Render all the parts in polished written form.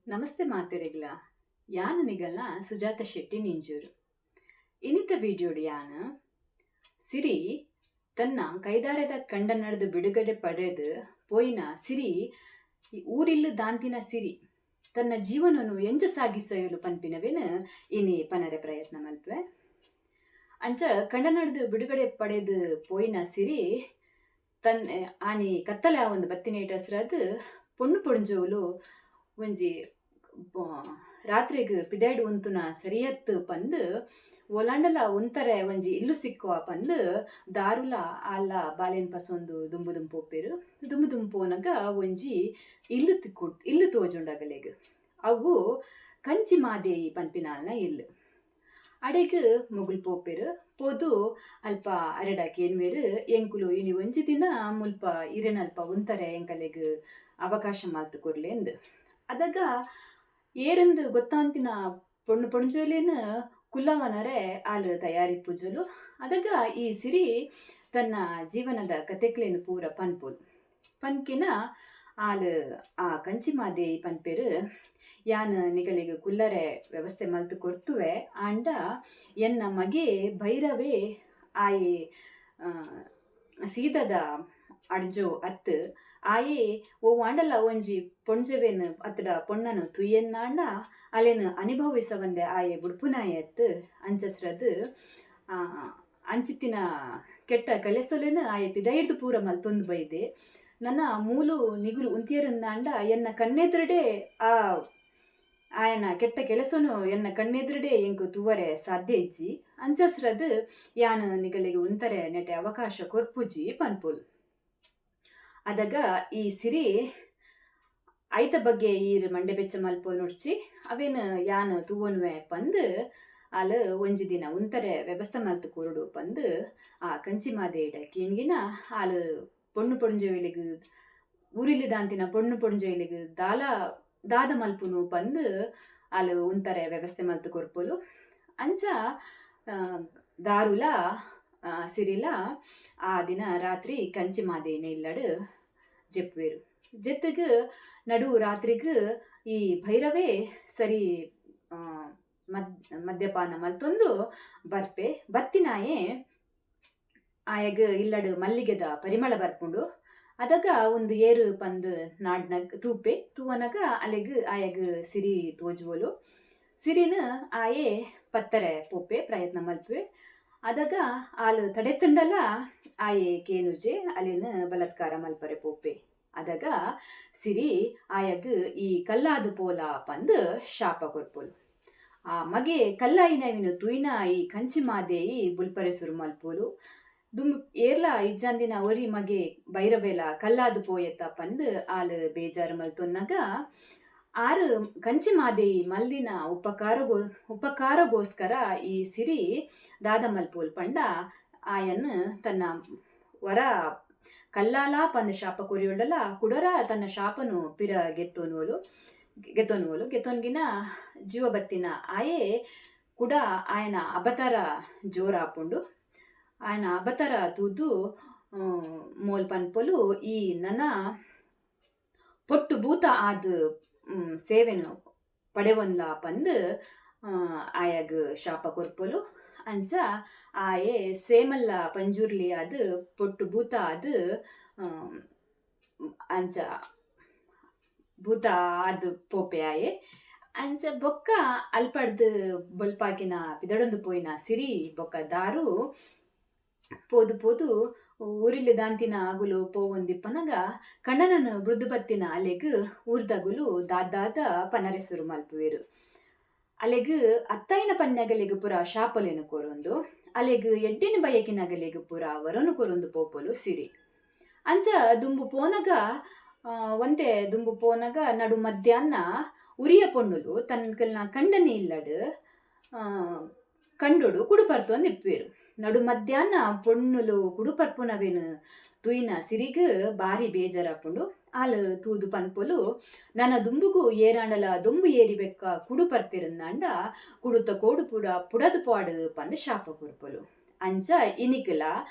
ನಮಸ್ತೆ ಮಾತೆರೆಗ್ಲ ಯಾನ್ ನಿಗಲ್ನ ಸುಜಾತ ಶೆಟ್ಟಿ ನಿಂಜೂರು ಇನಿತ ವಿಡಿಯೋಡು ಯಾನ್ ಸಿರಿ ತನ್ನ ಕೈದಾರದ ಕಂಡ ನಡೆದು ಬಿಡುಗಡೆ ಪಡೆದು ಪೋಯಿನ ಸಿರಿ ಊರಿಲ್ಲು ದಾಂತಿನ ಸಿರಿ ತನ್ನ ಜೀವನನು ಎಂಜ ಸಾಗಿಸಲು ಪನ್ಪಿನವೇನು ಇನಿ ಪನರೆ ಪ್ರಯತ್ನ ಮಲ್ಪೆ ಅಂಚ ಕಂಡ ನಡೆದು ಬಿಡುಗಡೆ ಪಡೆದು ಪೋಯಿನ ಸಿರಿ ತನ್ನ ಆನಿ ಕತ್ತಲೆ ಒಂದು ಬತ್ತಿನೇಟ ಹೆಸರದು ಪೊಣ್ಣು ಪೊಂಜೋಲು ಒಂಜಿ ರಾತ್ರಿಗೆ ಪಿದಾಯ್ಡು ಉಂತುನ ಸರಿಯತ್ತು ಪಂದು ಒಲಾಂಡಲ ಒಂತರೆ ಒಂಜಿ ಇಲ್ಲು ಸಿಕ್ಕುವ ಪಂದು ದಾರುಲ ಆಲ ಬಾಲೆನ್ ಪಸೊಂದು ದುಂಬು ದುಂಪೋಪೆರು ದುಂಬು ದುಂಪೋನಗ ಒಂಜಿ ಇಲ್ಲು ತೋಜುಂಡಗಲೆಗ್ ಅವು ಕಂಚಿ ಮಾದೇಯಿ ಪನ್ಪಿನಾಲ್ನ ಇಲ್ಲು ಅಡೆಗ್ ಮುಗುಲ್ ಪೋಪೆರು ಪೋದು ಅಲ್ಪ ಅರೆಡಾಕಿ ಎನ್ವೇರು ಎಂಕುಲು ಇನಿ ಒಂಜಿ ದಿನ ಮುಲ್ಪ ಇರೆನಲ್ಪ ಒಂತರೆ ಎಂಕಲೆಗ್ ಅವಕಾಶ ಮಾತು ಕೊರ್ಲೆಂದು ಅದಾಗ ಏರಂದು ಗೊತ್ತಾಂತಿನ ಪೊಣ್ಣು ಪೊಂಜೋಲೇನು ಕುಲ್ಲವನರೆ ಆಲು ತಯಾರಿ ಪೂಜಲು ಅದಾಗ ಈ ಸಿರಿ ತನ್ನ ಜೀವನದ ಕತೆಕ್ಲೇನು ಪೂರ ಪನ್ಪುಲ್ ಪನ್ಕಿನ ಆಲು ಆ ಕಂಚಿ ಮಾದೇಯಿ ಪನ್ಪೆರು ಯಾನ್ ನಿಗಲಿಗೆ ಕುಲ್ಲರೆ ವ್ಯವಸ್ಥೆ ಮಲ್ತು ಕೊರ್ತುವೆ ಆಂಡ ಎನ್ನ ಮಗೆ ಭೈರವೇ ಆಯೆ ಸೀದದ ಅಡ್ಜೋ ಅತ್ತು ಆಯೆ ಓ ಆಂಡಲ ಒಂಜಿ ಪೊಂಜವೆನು ಅತ್ತಡ ಪೊಣ್ಣನು ತುಯ್ಯನ್ನಾಂಡ ಅಲೆನು ಅನುಭವಿಸವಂದೆ ಆಯೆ ಬುಡ್ಪುನಾಯತ್ತು ಅಂಚಸ್ರದು ಅಂಚಿತ್ತಿನ ಕೆಟ್ಟ ಕಲೆಸೊಲೆನು ಆಯೆ ಪಿದಾಯಿಡ್ದು ಪೂರ ಮಲ್ತೊಂದು ಬೈದೆ ನನ್ನ ಮೂಲು ನಿಗುಲು ಉಂತಿಯರಿಂದಾಂಡ ಎನ್ನ ಕಣ್ಣೆದುರುಡೆ ಆಯನ ಕೆಟ್ಟ ಕೆಲಸನು ಎನ್ನ ಕಣ್ಣೆದುರುಡೆ ಎಂಕು ತೂವರೆ ಸಾಧ್ಯ ಇಜ್ಜಿ ಅಂಚಸ್ರದು ಯಾನ್ ನಿಗಲಿಗೆ ಉಂತರೆ ನೆಟೆ ಅವಕಾಶ ಕೊರ್ಪುಜಿ ಪನ್ಪುಲ್ ಅದಾಗ ಈ ಸಿರಿ ಐತ ಬಗ್ಗೆ ಈರ್ ಮಂಡೆ ಬೆಚ್ಚ ಮಲ್ಪೋಲ್ ನುಡ್ಚಿ ಅವೇನು ಯಾನ್ ತೂವನ್ವೆ ಪಂದು ಆಲು ಒಂಜಿ ದಿನ ಉಂತರೆ ವ್ಯವಸ್ಥೆ ಮಲ್ತು ಕೊರುಡು ಪಂದು ಆ ಕಂಚಿ ಮಾದೇಯಿಡ ಕೇನ್ಗಿನ ಆಲು ಪೊಣ್ಣು ಪೊಂಜೋಯಿಲಿಗ್ ಊರಿಲಿ ದಾಂತಿನ ಪೊಣ್ಣು ಪೊಂಜೋಯಿಲಿಗ್ ದಾದ ಮಲ್ಪುನು ಪಂದು ಆಲು ಉಂತರೆ ವ್ಯವಸ್ಥೆ ಮಲ್ತು ಕೊರ್ಪೋಲು ಅಂಚ ದಾರುಲ ಸಿರಿಲ ಆ ದಿನ ರಾತ್ರಿ ಕಂಚಿ ಮಾದೇಯಿನ ಇಲ್ಲಡು ಜೆಪ್ಪುವೆರು ಜೆತ್ತಗ್ ನಡು ರಾತ್ರಿಗ್ ಈ ಭೈರವೇ ಸರಿ ಮದ್ಯಪಾನ ಮಲ್ತೊಂದು ಬರ್ಪೆ ಬತ್ತಿನಾಯೆ ಆಯಗ್ ಇಲ್ಲಡು ಮಲ್ಲಿಗೆದ ಪರಿಮಳ ಬರ್ಪುಂಡು ಅದಾಗ ಒಂದು ಏರು ಪಂದು ನಾಡ್ನಗ್ ತೂಪೆ ತೂವನಗ ಅಲೆಗ್ ಆಯಗ್ ಸಿರಿ ತೋಜುವಲು ಸಿರಿನ ಆಯೆ ಪತ್ತರೆ ಪೋಪೆ ಪ್ರಯತ್ನ ಮಲ್ಪೆ ಅದಾಗ ಆಲು ತಡೆತುಂಡಲ ಆಯೆ ಕೇನುಜೆ ಅಲ್ಲಿನ ಬಲತ್ಕಾರ ಮಲ್ಪರೆ ಪೋಪೆ ಅದಾಗ ಸಿರಿ ಆಯಗ್ ಈ ಕಲ್ಲಾದು ಪೋಲ ಪಂದು ಶಾಪ ಕೊರ್ಪೋಲು ಆ ಮಗೆ ಕಲ್ಲಾಯಿನವಿನು ತುಯ್ನ ಈ ಕಂಚಿ ಮಾದೇಯಿ ಬುಲ್ಪರೆ ಸುರು ಮಲ್ಪೋಲು ಏರ್ಲ ಇಜ್ಜಂದಿನ ಒರಿ ಮಗೆ ಬೈರಬೇಲ ಕಲ್ಲಾದು ಪೋಯತ್ತ ಪಂದು ಆಲು ಬೇಜಾರು ಮಲ್ತೊನ್ನಗ ಆರು ಕಂಚಿ ಮಾದೇಯಿ ಮಲ್ಲಿನ ಉಪಕಾರಗೋಸ್ಕರ ಈ ಸಿರಿ ದಾದ ಮಲ್ಪೋಲ್ ಪಂಡ ಆಯನ್ ತನ್ನ ವರ ಕಲ್ಲಾಲ ಪಂದು ಶಾಪ ಕೊರಿಯೊಂಡಲ ಕುಡರ ತನ್ನ ಶಾಪನು ಪಿರ ಗೆತ್ತೋನ್ಗಿನ ಜೀವ ಬತ್ತಿನ ಆಯೆ ಕುಡ ಆಯನ ಅಬತರ ಜೋರಾಪುಂಡು ಆಯನ ಅಬತರ ತೂದು ಮೋಲ್ ಪನ್ಪೊಲು ಈ ನನ್ನ ಪೊಟ್ಟು ಭೂತ ಆದ ಸೇವೆನು ಪಡೆವನ್ಲ ಪಂದು ಆಯಗ್ ಶಾಪ ಕೊರ್ಪೊಲು ಅಂಚ ಆಯೆ ಸೇಮಲ್ಲ ಪಂಜೂರ್ಲಿ ಅದು ಪೊಟ್ಟು ಭೂತ ಅದು ಅಂಚ ಭೂತ ಅದು ಪೋಪೆ ಆಯೆ ಅಂಚ ಬೊಕ್ಕ ಅಲ್ಪಡ್ದು ಬೊಲ್ಪಾಕಿನ ಪಿದಡೊಂದು ಪೋಯಿನ ಸಿರಿ ಬೊಕ್ಕ ದಾರು ಪೋದು ಊರಿಲಿ ದಾಂತಿನ ಆಗುಲು ಪೋವೊಂದಿಪ್ಪನಗ ಕಣ್ಣನನ್ನು ಮೃದು ಬತ್ತಿನ ಅಲೆಗ್ ಊರ್ದಗುಲು ದಾದ ಪನರೆಸುರು ಮಲ್ಪುವೆರು ಅಲೆಗ್ ಅತ್ತೈನ ಪನ್ಯಗಲೆಗ್ ಪುರ ಶಾಪಲೆನು ಕೊರೊಂದು ಅಲೆಗ್ ಎಡ್ಡಿನ ಬಯಕಿನಗಲೆಗ್ ಪುರ ವರನು ಕೊರೊಂದು ಪೋಪೊಲು ಸಿರಿ ಅಂಚ ದುಂಬು ಪೋನಗ ನಡು ಮಧ್ಯಾಹ್ನ ಉರಿಯ ಪೊಣ್ಣುಲು ತನ್ನ ಕಂಡನಿ ಇಲ್ಲಡು ಕಂಡುಡು ಕುಡುಪರ್ತೊಂದು ಇಪ್ಪೇರು ನಡು ಮಧ್ಯಾಹ್ನ ಪೊಣ್ಣುಲು ಕುಡುಪರ್ಪುನವೇನು ತುಯ್ನ ಸಿರಿಗ್ ಬಾರಿ ಬೇಜಾರಾಪುಂಡು ಆಲು ತೂದು ಪನ್ಪೊಲು ನನ್ನ ದುಂಬುಗು ಏರಾಂಡಲ ದೊಂಬು ಏರಿಬೆಕ್ಕ ಕುಡುಪರ್ತಿರಂದಾಂಡ ಕುಡುತ್ತ ಕೋಡು ಪುಡದು ಪಾಡು ಪಂದು ಶಾಪ ಕೊರ್ಪೊಲು ಅಂಚ ಇನಿಕಲ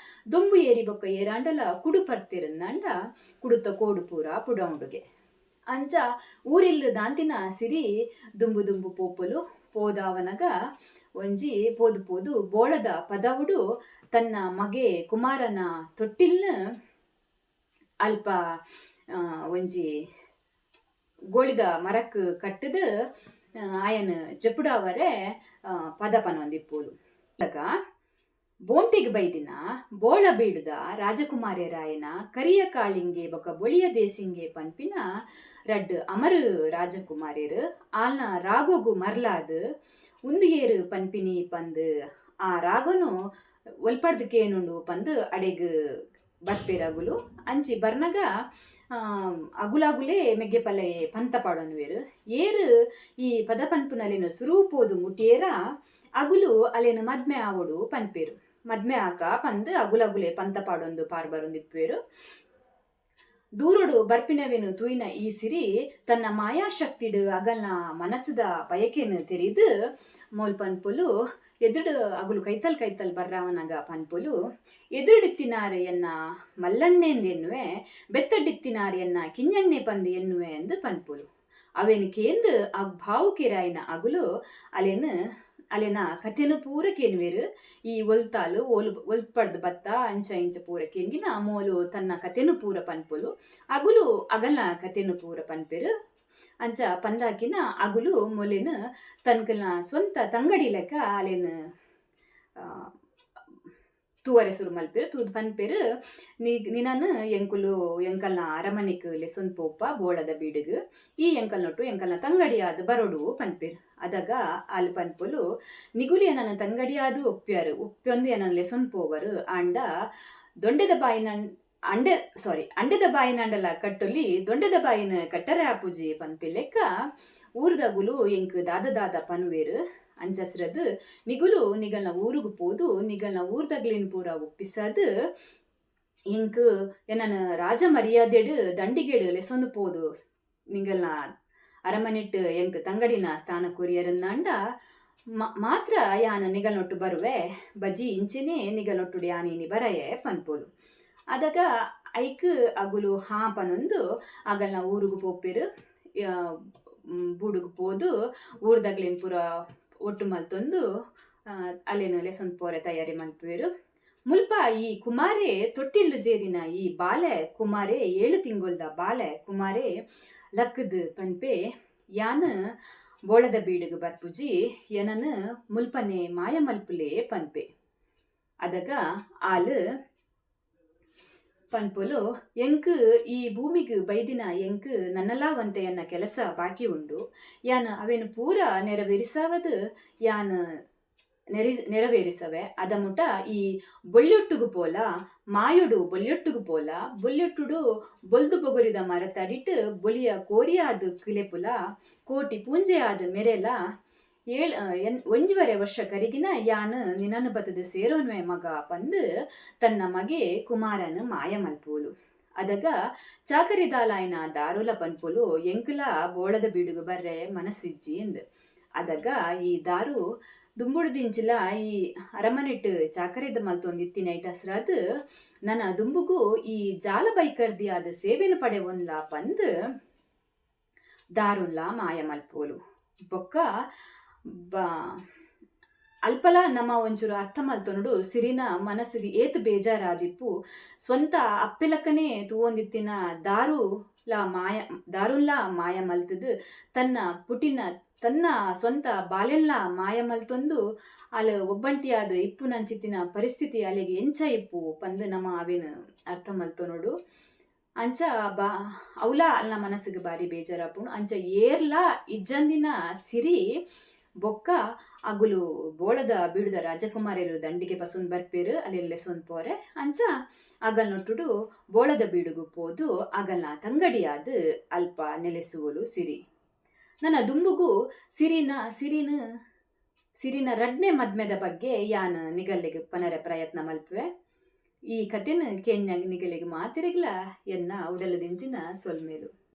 ದೊಂಬು ಏರಿ ಬೊಕ್ಕ ಏರಾಂಡಲ ಕುಡುಪರ್ತಿರಂದಾಂಡ ಕುಡುತ್ತ ಕೋಡು ಪೂರ ಪುಡೌಂಡುಗೆ ಅಂಚ ಊರಿಲ್ಲು ದಾಂತಿನ ಸಿರಿ ದುಂಬು ದುಂಬು ಪೋಪುಲು ಪೋದಾವನಗ ಒಂಜಿ ಪೋದು ಪೋದು ಬೋಳದ ಪದವುಡು ತನ್ನ ಮಗೆ ಕುಮಾರನ ತೊಟ್ಟಿಲ್ನ ಅಲ್ಪ ಒಂಜಿ ಗೋಳಿದ ಮರಕ್ ಕಟ್ಟದು ಆಯನ ಜಪುಡಾವರೆ ಪದ ಪನೊಂದಿಪ್ಪುಲು. ಬೋಂಟಿಗೆ ಬೈದಿನ ಬೋಳ ಬೀಡುದ ರಾಜಕುಮಾರ್ಯರಾಯನ ಕರಿಯ ಕಾಳಿಂಗೆ ಬೊಕ ಬೊಳಿಯ ದೇಸಿಂಗೆ ಪನ್ಪಿನ ರಡ್ ಅಮರು ರಾಜಕುಮಾರ್ಯರು ಆಲ್ನ ರಾಗೋಗು ಮರ್ಲಾದು ಉಂದಿಗೇರು ಪನ್ಪಿನಿ ಪಂದು ಆ ರಾಗನು ಒಲ್ಪಡ್ದಕ್ಕೇನುಂಡು ಪಂದು ಅಡೆಗ್ ಬರ್ಪೇರಗುಲು ಅಂಚಿ ಬರ್ನಗ ಅಗುಲಾಗುಲೇ ಮೆಗ್ಗೆ ಪಲ್ಲೆ ಪಂತ ಪಾಡೋನುವೇರು ಏರು ಈ ಪದ ಪನ್ಪುನಲ್ಲಿನ ಸುರೂಪೋದು ಮುಟ್ಟಿಯೇರ ಅಗುಲು ಅಲ್ಲೇನು ಮದ್ಮೆ ಆವಡು ಪನ್ಪೇರು ಮದ್ಮೆ ಆಕ ಪಂದು ಅಗುಲಗುಲೆ ಪಂತ ಪಾಡೊಂದು ಪಾರ್ ಬರೊಂದಿಪ್ಪೇರು. ದೂರೊಡು ಬರ್ಪಿನವೇನು ತೂಯಿನ ಈ ಸಿರಿ ತನ್ನ ಮಾಯಾಶಕ್ತಿಡು ಅಗಲ್ನ ಮನಸ್ಸದ ಬಯಕೆನು ತೆರಿದು ಮೋಲ್ ಪನ್ಪುಲು ಎದುಡು ಅಗುಲು ಕೈತಲ್ ಕೈತಲ್ ಬರ್ರಾವನಗ ಪನ್ಪುಲು ಎದುರುಡಿತ್ತಿನಾರೆ ಎನ್ನ ಮಲ್ಲಣ್ಣೆಂದೆನ್ನುವೆ ಬೆತ್ತಡಿತ್ತಿನಾರೆ ಎನ್ನ ಕಿಂಜಣ್ಣೆ ಪಂದು ಎನ್ನುವೆ ಎಂದು ಪನ್ಪುಲು ಅವೇನು ಕೇಂದು ಆ ಭಾವುಕೆರಾಯಿನ ಅಗುಲು ಅಲೆನ ಕಥೆನು ಪೂರ ಕೇನ್ವೇರು ಈ ಒಲ್ತಾಲು ಒಲ್ಪಡ್ದು ಬತ್ತ ಅಂಚ ಇಂಚ ಪೂರ ಕೇನ್ಗಿನ ಮೋಲು ತನ್ನ ಕಥೆನು ಪೂರ ಪನ್ಪುಲು ಅಗುಲು ಅಗಲ್ನ ಕಥೆನು ಪೂರ ಪನ್ಪೇರು. ಅಂಚ ಪಂದಾಕಿನ ಅಗುಲು ಮೊಲೆನು ತನ್ಕಲ್ನ ಸ್ವಂತ ತಂಗಡಿ ಲೆಕ್ಕ ಅಲೆನು ತೂವರೆ ಸುರು ಮಲ್ಪೇರು ತೂದ್ ಪನ್ಪೇರು ನಿನನು ಎಂಕಲ್ನ ಅರಮನೆಕ್ ಲೆಸೊಂದು ಪೋಪ ಬೋಳದ ಬೀಡುಗು ಈ ಎಂಕಲ್ನೊಟ್ಟು ಎಂಕಲ್ನ ತಂಗಡಿಯಾದ ಬರೋಡು ಪನ್ಪೇರು. ಅದಾಗ ಅಲ್ಲಿ ಪನ್ಪುಲು ನಿಗುಲಿ ನನ್ನ ತಂಗಡಿಯಾದು ಒಪ್ಪ್ಯೊಂದು ನನ್ನ ಲೆಸೊಂದು ಪೋವರು ಆಂಡ ದೊಂಡೆದ ಬಾಯಿನ ಅಂಡೆದ ಬಾಯಿನಂಡಲ ಕಟ್ಟೊಲಿ ದೊಂಡೆದ ಬಾಯಿನ ಕಟ್ಟರೆ ಆಪುಜಿ ಪನ್ಪೆ ಲೆಕ್ಕ ಊರ್ದಗುಲು ಎಂಕ್ ದಾದ ಪನ್ವೇರು ಅಂಚಸ್ರದು ನಿಗುಲು ನಿಗಲ್ನ ಊರುಗು ಪೋದು ನಿಗಲ್ನ ಊರ್ದಗ್ಲಿನ ಪೂರ ಒಪ್ಪಿಸದು ಎಂಕ್ ಎನ್ನ ರಾಜ ಮರ್ಯಾದೆಡು ದಂಡಿಗೆಡು ಲೆಸೊಂದು ಪೋದು ನಿಗಲ್ನ ಅರಮನೆಟ್ಟು ಎಂಕ್ ತಂಗಡಿನ ಸ್ಥಾನ ಕೊರಿಯರನ್ನಾಂಡ ಮಾತ್ರ ಯಾನ ನಿಗಲ್ನೊಟ್ಟು ಬರುವೆ ಬಜ್ಜಿ ಇಂಚಿನೇ ನಿಗಲ್ನೊಟ್ಟುಡು ಯಾನೀನಿ ಬರಯೆ ಪನ್ಪೋಲು. ಅದಾಗ ಐಕ್ ಅಗುಲು ಹಾ ಪನೊಂದು ಅಗಲ್ನ ಊರುಗು ಪೋಪೇರು ಬೂಡುಗು ಪೋದು ಊರ್ದಗ್ಲಿನ ಪೂರ ಒಟ್ಟು ಮಲ್ತೊಂದು ಅಲ್ಲೇನು ಲೆಸೊಂದು ಪೋರೆ ತಯಾರಿ ಮಲ್ಪುವೆರು. ಮುಲ್ಪ ಈ ಕುಮಾರೆ ತೊಟ್ಟಿಲ್ಡು ಜೇದಿನ ಈ ಬಾಲೆ ಕುಮಾರೆ 7 ತಿಂಗೊಲ್ದ ಬಾಲೆ ಕುಮಾರೆ ಲಕ್ಕದ್ ಪನ್ಪೆ ಯಾನ ಬೋಳದ ಬೀಡುಗು ಬರ್ಪುಜಿ ಏನನು ಮುಲ್ಪನೆ ಮಾಯ ಮಲ್ಪುಲೆ ಪನ್ಪೆ. ಅದಾಗ ಆಲು ಪನ್ಪುಲು ಎಂಕ್ ಈ ಭೂಮಿಗೆ ಬೈದಿನ ಎಂಕ್ ನನ್ನಲಾವಂತೆಯನ್ನ ಕೆಲಸ ಬಾಕಿ ಉಂಡು ಯಾನ ಅವೇನು ಪೂರ ನೆರವೇರಿಸಾವದು ಯಾನ ನೆರವೇರಿಸವೆ ಅದ ಮುಟ ಈ ಬೊಲ್ಯೊಟ್ಟುಗು ಪೋಲ ಮಾಯುಡು ಬೊಲ್ಯೊಟ್ಟುಗು ಪೋಲ ಬೊಲ್ಯೊಟ್ಟುಡು ಬೊಲ್ದು ಬೊಗುರಿದ ಮರತಡಿಟ್ಟು ಬೊಲಿಯ ಕೋರಿಯಾದ ಕಿಲೆಪುಲ ಕೋಟಿ ಪೂಂಜೆಯಾದ ಮೆರೆಲ 1.5 ವರ್ಷ ಕರಿಗಿನ ಯಾನು ನಿನ್ನನ್ನು ಬತ್ತದ ಸೇರೋನ್ವೆ ಮಗ ಪಂದು ತನ್ನ ಮಗೆ ಕುಮಾರನು ಮಾಯ ಮಲ್ಪೋಲು. ಅದಾಗ ಚಾಕರಿದಾಲಾಯನ ದಾರುಲ ಪನ್ಪುಲು ಎಂಕುಲ ಬೋಳದ ಬೀಡುಗು ಬರ್ರೆ ಮನಸ್ಸಿಜ್ಜಿ ಎಂದು. ಅದಾಗ ಈ ದಾರು ದುಂಬುಡ್ದಿಂಚಿಲ ಈ ಅರಮನೆಟ್ಟು ಚಾಕರಿದ ಮಲ್ತೊಂದಿತ್ತಿನ ಐಟಸ್ರಾದು ನನ್ನ ದುಂಬುಗು ಈ ಜಾಲ ಬೈಕರ್ದಿ ಆದ ಸೇವೆನು ಪಡೆವೊನ್ಲ ಪಂದು ದಾರುನ್ಲ ಮಾಯ ಮಲ್ಪೋಲು. ಬೊಕ್ಕ ಅಲ್ಪಲ ನಮ್ಮ ಒಂಚೂರು ಅರ್ಥ ಮಲ್ತೊಂಡು ಸಿರಿನ ಮನಸ್ಸಿಗೆ ಏತು ಬೇಜಾರಾದಿಪ್ಪು ಸ್ವಂತ ಅಪ್ಪೆಲಕ್ಕನೇ ತೂವೊಂದಿತ್ತಿನ ದಾರುನ್ಲ ಮಾಯ ಮಲ್ತದು ತನ್ನ ಸ್ವಂತ ಬಾಲೆಲ್ಲ ಮಾಯ ಮಲ್ತೊಂದು ಅಲ್ಲಿ ಒಬ್ಬಂಟಿಯಾದ ಇಪ್ಪು ನಂಚಿತ್ತಿನ ಪರಿಸ್ಥಿತಿ ಅಲ್ಲಿಗೆ ಎಂಚ ಇಪ್ಪು ಪಂದು ನಮ್ಮ ಅವೇನು ಅರ್ಥ ಮಲ್ತೊನೋಡು. ಅಂಚ ಅವಲ ಅಲ್ಲ ಮನಸ್ಸಿಗೆ ಬಾರಿ ಬೇಜಾರಪ್ಪುಣು. ಅಂಚ ಏರ್ಲಾ ಇಜ್ಜಂದಿನ ಸಿರಿ ಬೊಕ್ಕ ಅಗುಲು ಬೋಳದ ಬೀಡುದ ರಾಜಕುಮಾರಿಯರು ದಂಡಿಗೆ ಬಸೊಂದು ಬರ್ಪೇರು ಅಲ್ಲೆಲ್ಲೆಸೊಂದು ಪೋರೆ ಅಂಚ ಅಗಲ್ನೊಟ್ಟುಡು ಬೋಳದ ಬೀಡುಗು ಪೋದು ಅಗಲ್ನ ತಂಗಡಿಯಾದ ಅಲ್ಪ ನೆಲೆಸುವಲು ಸಿರಿ. ನನ್ನ ದುಂಬುಗು ಸಿರಿನ ರಡ್ನೆ ಮದ್ಮೆದ ಬಗ್ಗೆ ಯಾನ ನಿಗಲ್ಲಿಗೆ ಪನರ ಪ್ರಯತ್ನ ಮಲ್ಪುವೆ. ಈ ಕಥೆನ ಕೇನ್ಯಾಗ ನಿಗಲಿಗೆ ಮಾತಿರಗ್ಲ ಎನ್ನ ಉಡಲದಿಂಚಿನ ಸೊಲ್ಮೇಲು.